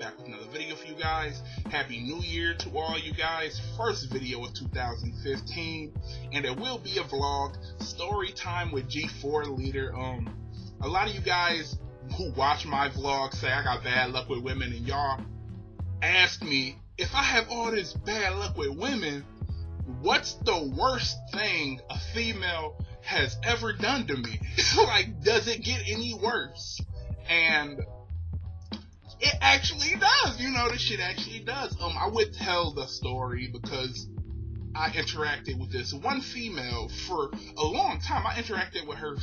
back with another video for you guys. Happy New Year to all you guys. First video of 2015, and it will be a vlog, story time with G4 Leader. A lot of you guys who watch my vlog say I got bad luck with women, and y'all ask me, if I have all this bad luck with women, what's the worst thing a female has ever done to me? Like, does it get any worse? And it actually does, this shit actually does. I would tell the story because I interacted with this one female for a long time. I interacted with her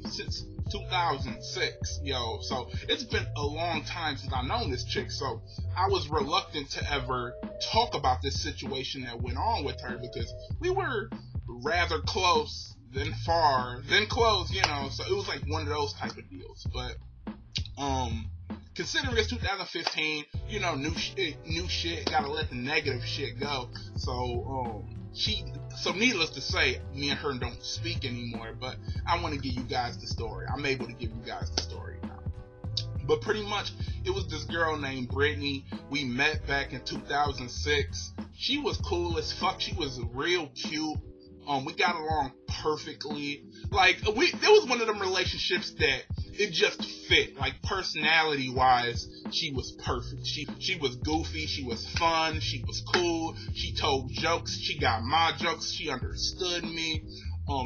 since 2006, so it's been a long time since I've known this chick, so I was reluctant to ever talk about this situation that went on with her because we were rather close, then far, then close, so it was like one of those type of deals. But considering it's 2015, new shit, gotta let the negative shit go. So needless to say, me and her don't speak anymore, but I want to give you guys the story. I'm able to give you guys the story now. But pretty much, it was this girl named Brittany. We met back in 2006. She was cool as fuck. She was real cute. We got along perfectly. Like, it was one of them relationships that it just fit. Like, personality wise, she was perfect. She was goofy, she was fun, she was cool, she told jokes, she got my jokes, she understood me.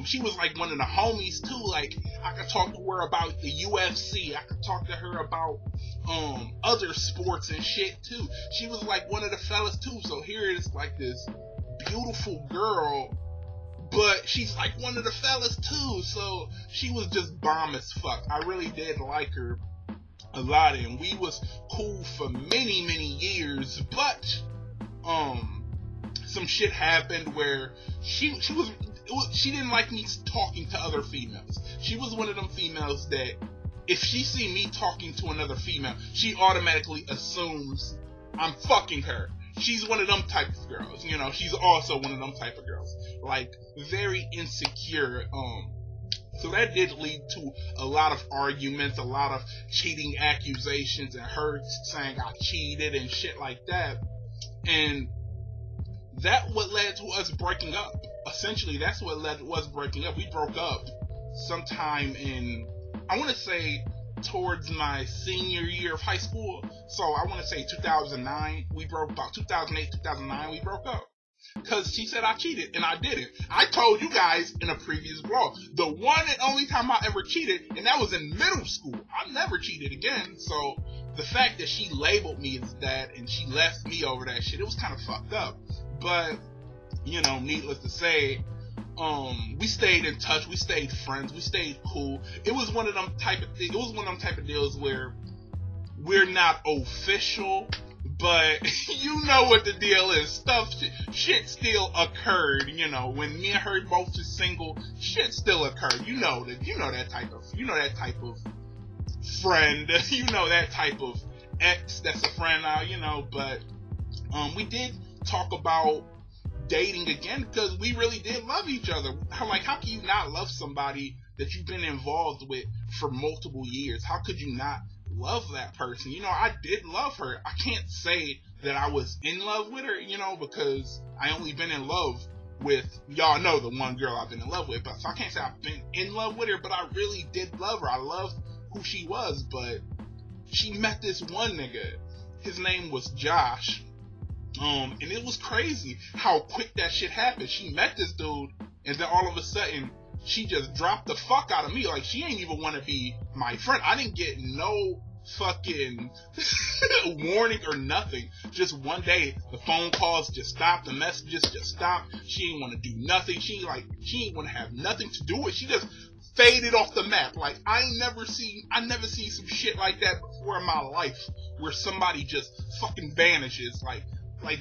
She was like one of the homies too. Like, I could talk to her about the UFC, I could talk to her about other sports and shit too. She was like one of the fellas too. So here it is, like this beautiful girl, but she's like one of the fellas too, so she was just bomb as fuck. I really did like her a lot, and we was cool for many, many years, but some shit happened where she didn't like me talking to other females. She was one of them females that if she see me talking to another female, she automatically assumes I'm fucking her. She's one of them type of girls, she's also one of them type of girls. Like, very insecure. So that did lead to a lot of arguments, a lot of cheating accusations, and her saying I cheated and shit like that. And that what led to us breaking up. Essentially, that's what led to us breaking up. We broke up sometime in, I want to say, towards my senior year of high school. So I want to say 2009. We broke about 2008, 2009. We broke up because she said I cheated, and I didn't. I told you guys in a previous vlog, the one and only time I ever cheated, and that was in middle school. I never cheated again. So the fact that she labeled me as that and she left me over that shit, it was kind of fucked up. But needless to say, we stayed in touch, we stayed friends, we stayed cool. It was one of them type of things. It was one of them type of deals where we're not official, but you know what the deal is. Shit still occurred. When me and her both is single, shit still occurred. You know that type of friend. That type of ex that's a friend now. But we did talk about dating again because we really did love each other. How can you not love somebody that you've been involved with for multiple years? How could you not love that person? I did love her. I can't say that I was in love with her, because I only been in love with, y'all know the one girl I've been in love with, but so I can't say I've been in love with her, but I really did love her. I loved who she was, but she met this one nigga. His name was Josh. And it was crazy how quick that shit happened. She met this dude, and then all of a sudden, she just dropped the fuck out of me. Like, she ain't even want to be my friend. I didn't get no fucking warning or nothing. Just one day, the phone calls just stopped, the messages just stopped. She didn't want to do nothing. She didn't want to have nothing to do with it. She just faded off the map. Like, I never seen some shit like that before in my life, where somebody just fucking vanishes. Like,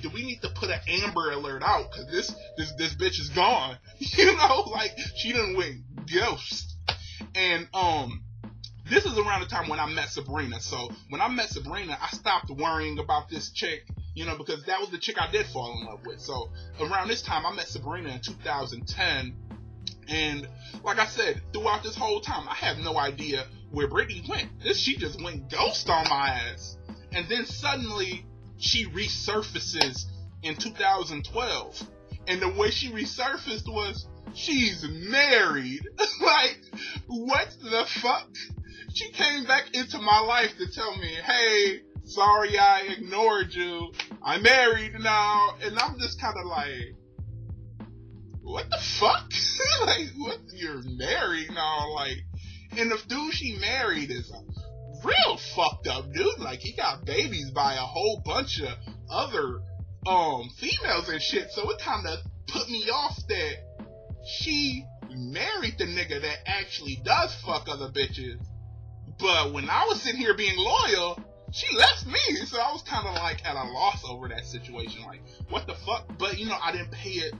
do we need to put an Amber Alert out? Cause this bitch is gone. Like, she done went ghost. And, this is around the time when I met Sabrina. So, when I met Sabrina, I stopped worrying about this chick, because that was the chick I did fall in love with. So, around this time, I met Sabrina in 2010. And, like I said, throughout this whole time, I have no idea where Brittany went. She just went ghost on my ass. And then suddenly she resurfaces in 2012. And the way she resurfaced was, she's married. Like, what the fuck? She came back into my life to tell me, hey, sorry I ignored you. I'm married now. And I'm just kind of like, what the fuck? Like, what? You're married now? Like, and the dude she married is a real fucked up dude. Like, he got babies by a whole bunch of other females and shit. So it kind of put me off that she married the nigga that actually does fuck other bitches. But when I was sitting here being loyal, she left me. So I was kind of like at a loss over that situation. Like, what the fuck? But, you know, I didn't pay it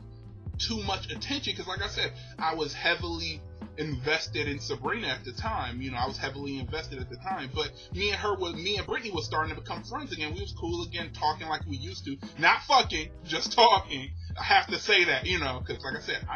too much attention because, like I said, I was heavily invested in Sabrina at the time. You know, I was heavily invested at the time. But me and Brittany was starting to become friends again. We was cool again, talking like we used to. Not fucking, just talking. I have to say that, you know, because, like I said,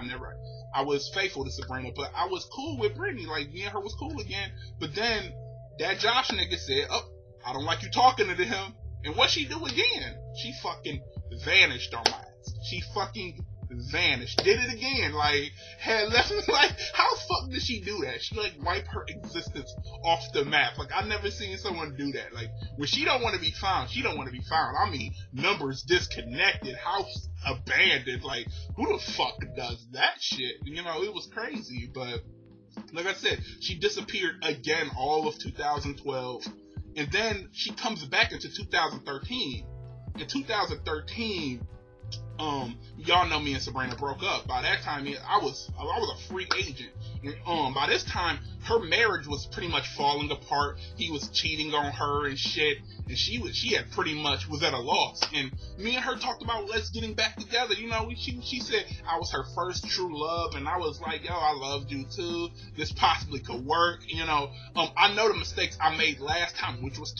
I was faithful to Sabrina, but I was cool with Brittany. Like, me and her was cool again. But then that Josh nigga said, oh, I don't like you talking to him. And what she do again? She fucking vanished on my ass. She fucking vanished. Did it again. Like, had left me. Like, how the fuck did she do that? She, like, wiped her existence off the map. Like, I've never seen someone do that. Like, when she don't want to be found, she don't want to be found. I mean, numbers disconnected, house abandoned. Like, who the fuck does that shit? You know, it was crazy. But, like I said, she disappeared again all of 2012. And then she comes back into 2013. In 2013, y'all know me and Sabrina broke up. By that time, I was a free agent. And, by this time, her marriage was pretty much falling apart. He was cheating on her and shit. And she had pretty much was at a loss. And me and her talked about let's getting back together. You know, she said I was her first true love. And I was like, yo, I loved you too. This possibly could work. You know, I know the mistakes I made last time, which was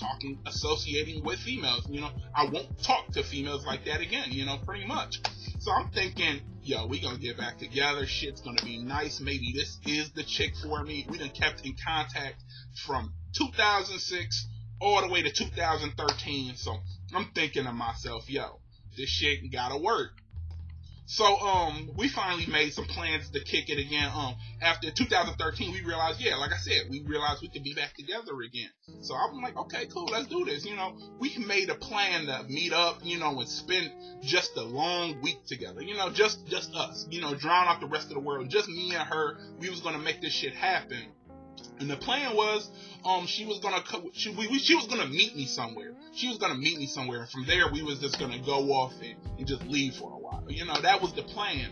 associating with females. You know, I won't talk to females like that again, you know, pretty much. So I'm thinking, yo, we gonna get back together. Shit's gonna be nice. Maybe this is the chick for me. We done kept in contact from 2006 all the way to 2013. So I'm thinking to myself, yo, this shit gotta work. So, we finally made some plans to kick it again. After 2013, we realized, yeah, like I said, we realized we could be back together again. So I'm like, okay, cool, let's do this. You know, we made a plan to meet up, you know, and spend just a long week together. You know, just us, you know, drown out the rest of the world. Just me and her. We was gonna make this shit happen. And the plan was, she was gonna meet me somewhere. She was gonna meet me somewhere, and from there we was just gonna go off and just leave for a while. You know, that was the plan.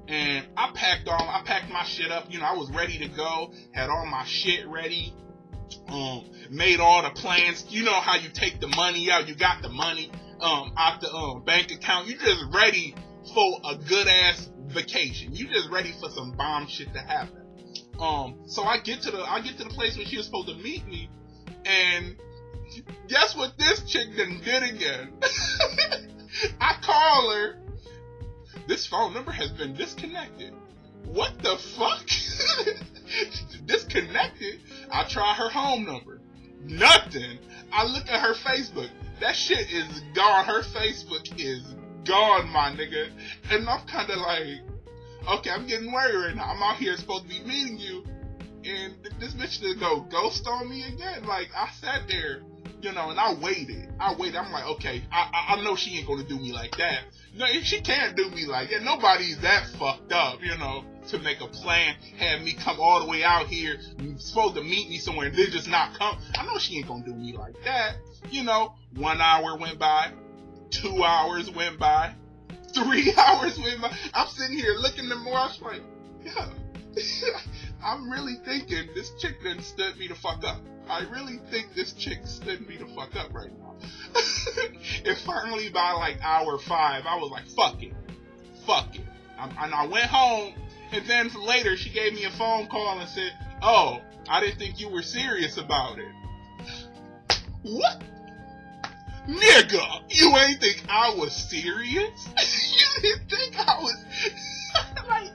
And I packed my shit up. You know, I was ready to go. Had all my shit ready. Made all the plans. You know how you take the money out. You got the money out the bank account. You just ready for a good ass vacation. You just ready for some bomb shit to happen. So I get to the place where she was supposed to meet me, and guess what this chick done did again? I call her. This phone number has been disconnected. What the fuck? Disconnected? I try her home number. Nothing. I look at her Facebook. That shit is gone. Her Facebook is gone, my nigga. And I'm kind of like, okay, I'm getting worried right now. I'm out here supposed to be meeting you, and this bitch did go ghost on me again. Like, I sat there, you know, and I waited. I'm like, okay, I know she ain't gonna do me like that. No, she can't do me like that. Nobody's that fucked up, you know, to make a plan, have me come all the way out here, supposed to meet me somewhere, and then just not come. I know she ain't gonna do me like that. You know, 1 hour went by, 2 hours went by, 3 hours went by. I'm sitting here looking at more. I was like, yeah, I'm really thinking this chick done stood me the fuck up. I really think this chick stood me the fuck up right now. And finally, by like hour 5, I was like, fuck it. And I went home, and then later she gave me a phone call and said, oh, I didn't think you were serious about it. What? Nigga, you ain't think I was serious? You didn't think I was... Like,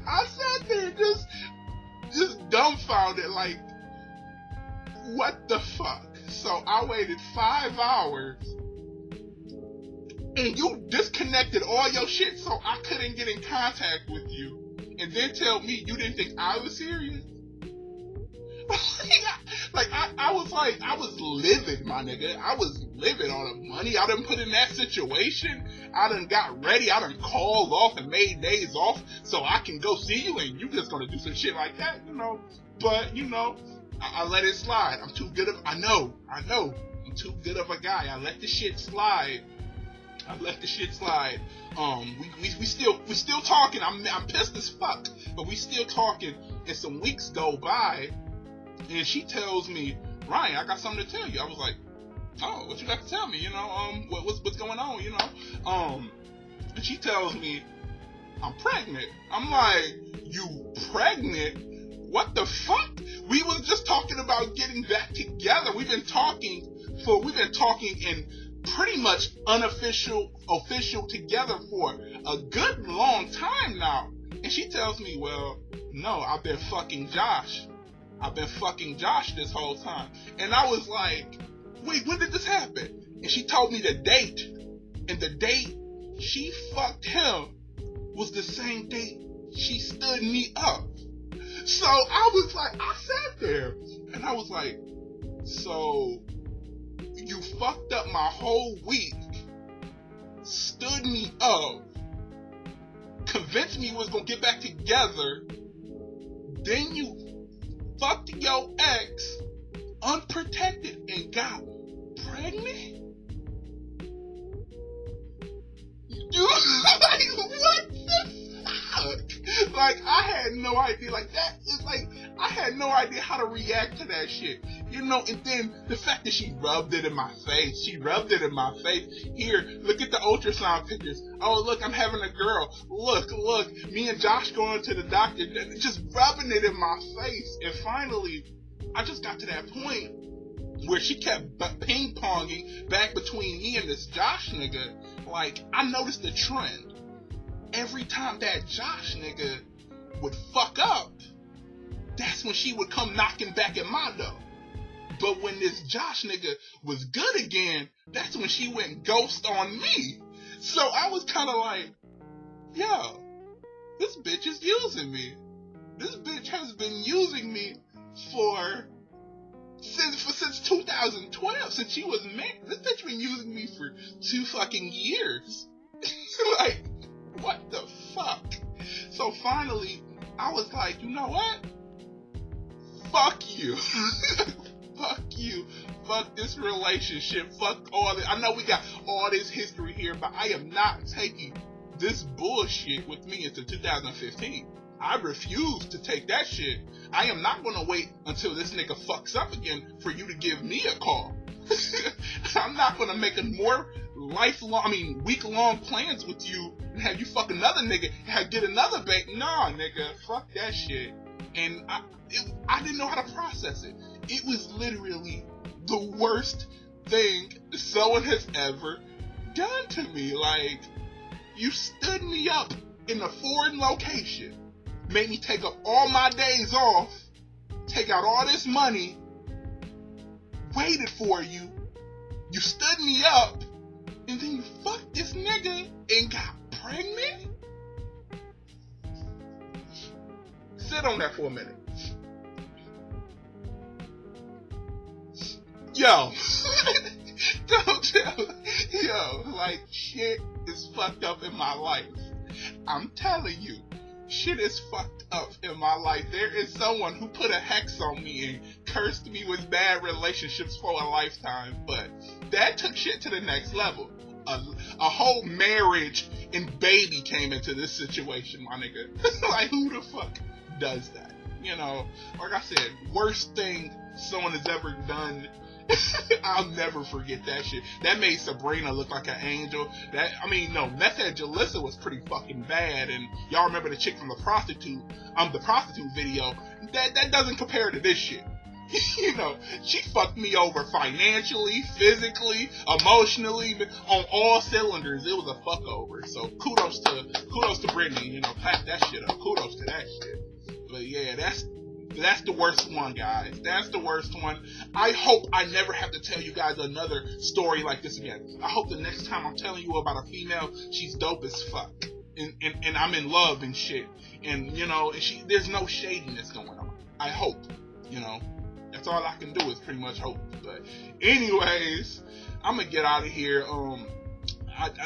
I sat there just dumbfounded, like, what the fuck? So I waited 5 hours, and you disconnected all your shit so I couldn't get in contact with you, and then tell me you didn't think I was serious? Like, I was livid, my nigga. I was livid on the money I done put in that situation. I done got ready. I done called off and made days off so I can go see you, and you just gonna do some shit like that, you know? But, you know, I let it slide. I'm too good of, I know. I'm too good of a guy. I let the shit slide. We still talking. I'm pissed as fuck, but we still talking. And some weeks go by, and she tells me, Ryan, I got something to tell you. I was like, oh, what you got to tell me? You know, what's going on? You know, and she tells me I'm pregnant. I'm like, you pregnant? What the fuck? We was just talking about getting back together. We've been talking in pretty much official together for a good long time now. And she tells me, well, no, I've been fucking Josh this whole time. And I was like, wait, when did this happen? And she told me the date. And the date she fucked him was the same date she stood me up. So I was like, I sat there and I was like, so you fucked up my whole week, stood me up, convinced me we was gonna get back together, then you fucked your ex unprotected and got pregnant? You like, what the fuck? Like, I had no idea. Like, that is like, I had no idea how to react to that shit. You know, and then the fact that she rubbed it in my face. Here, look at the ultrasound pictures. Oh, look, I'm having a girl. Look, me and Josh going to the doctor, just rubbing it in my face. And finally, I just got to that point where she kept ping-ponging back between me and this Josh nigga. Like, I noticed the trend. Every time that Josh nigga would fuck up, that's when she would come knocking back at my door. But when this Josh nigga was good again, that's when she went ghost on me. So I was kind of like, yo, this bitch is using me. This bitch has been using me since 2012, since she was married. This bitch been using me for 2 fucking years. Like, what the fuck? So finally, I was like, you know what? Fuck you. Fuck you. Fuck this relationship. Fuck all this. I know we got all this history here, but I am not taking this bullshit with me into 2015. I refuse to take that shit. I am not going to wait until this nigga fucks up again for you to give me a call. I'm not going to make week-long plans with you and have you fuck another nigga and get another baby. Nah, nigga, fuck that shit. And I didn't know how to process it. It was literally the worst thing someone has ever done to me. Like, you stood me up in a foreign location, made me take up all my days off, take out all this money, waited for you, you stood me up, and then you fucked this nigga and got pregnant? Sit on that for a minute. Yo, like, shit is fucked up in my life. I'm telling you, shit is fucked up in my life. There is someone who put a hex on me and cursed me with bad relationships for a lifetime, but that took shit to the next level. A whole marriage and baby came into this situation, my nigga. Like, who the fuck does that? You know, like I said, worst thing someone has ever done. I'll never forget that shit. That made Sabrina look like an angel. Method Jalissa was pretty fucking bad. And y'all remember the chick from the prostitute video? That doesn't compare to this shit. You know, she fucked me over financially, physically, emotionally, on all cylinders. It was a fuck over. So kudos to Brittany. You know, clap that shit up. Kudos to that shit. But yeah, That's the worst one, guys. That's the worst one. I hope I never have to tell you guys another story like this again. I hope the next time I'm telling you about a female, she's dope as fuck. And I'm in love and shit. And, you know, and there's no shadiness going on. I hope, you know. That's all I can do is pretty much hope. But anyways, I'm going to get out of here.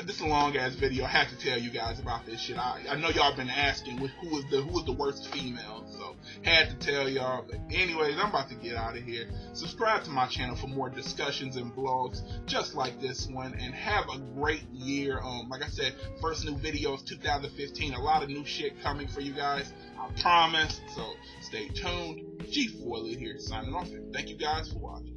This is a long ass video. I had to tell you guys about this shit. I know y'all been asking who was the worst female, so had to tell y'all. But anyways, I'm about to get out of here. Subscribe to my channel for more discussions and vlogs just like this one, and have a great year. Like I said, first new video of 2015. A lot of new shit coming for you guys, I promise. So stay tuned. G4 Elite here, signing off. Thank you guys for watching.